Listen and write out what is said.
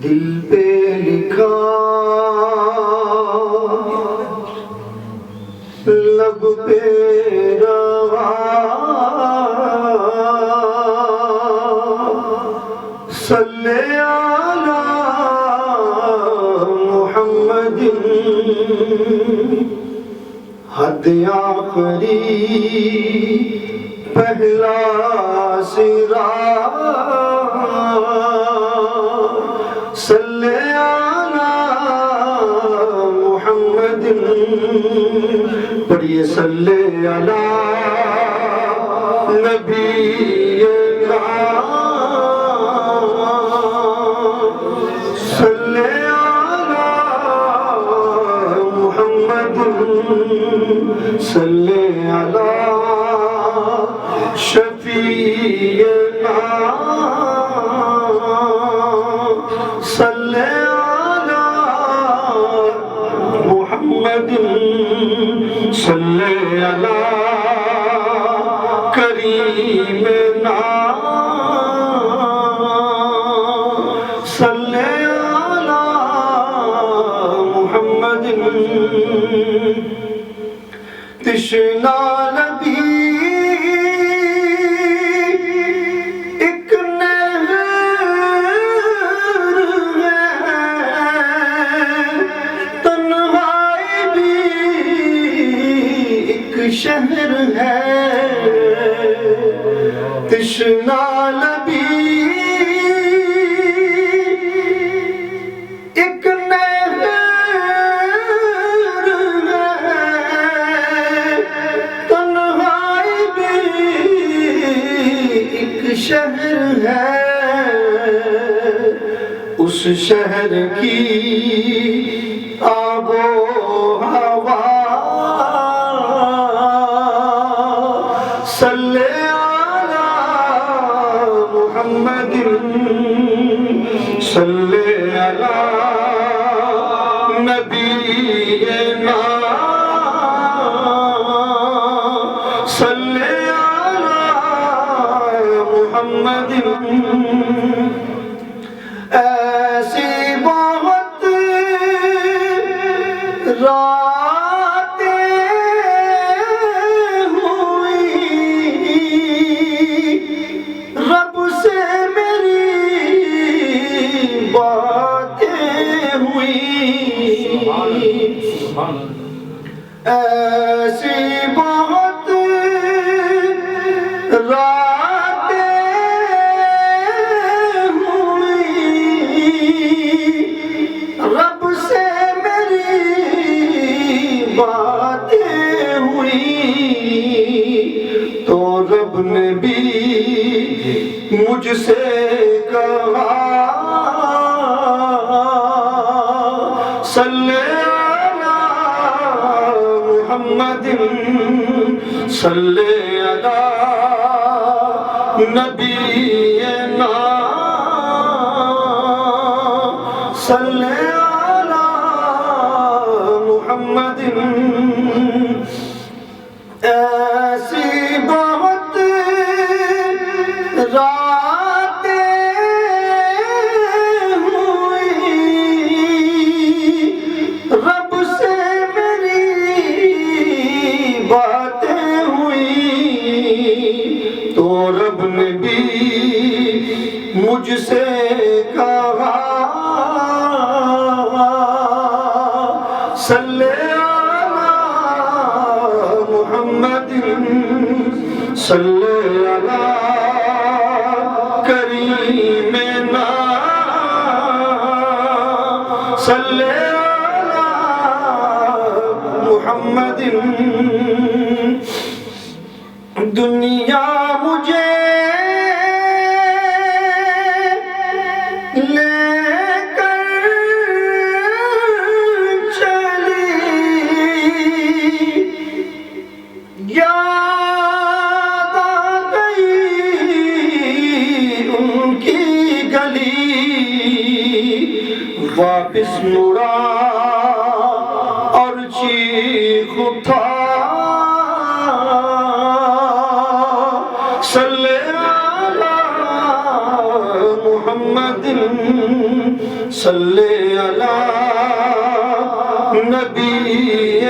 دل پہ لکھا لب پہ روا صلی علی محمد حد آخری پہلا سرا صلی علی محمد پڑھیے صلی علی نبینا صلی علی محمد صلی علی شفیعنا صلی علی محمد صلی علی کریمنا صلی علی محمد تشنا نبی شہر ہے تشنا لبی ایک نہر ہے تنہائی بھی ایک شہر ہے اس شہر کی آب و ہوا صلی علی محمد صلی علی نبینا صلی علی محمد ایسی بہت راتیں رب سے میری باتیں ہوئی ایسی بہت راتیں ہوئی رب سے میری باتیں ہوئی تو رب نے بھی مجھ سے کہا صلی علی محمد صلی علی نبینا صلی علی محمد ایسی بہت راتیں ہوئی رب سے میری باتیں ہوئی تو رب نے بھی مجھ سے کہا صلی علی محمد صلی علی کریمنا صلی علی محمد دنیا مجھے لے کر چلی یاد آ گئی ان کی گلی واپس مڑا اور چیخ اٹھا صلی علی محمد محمد صلی علی نبی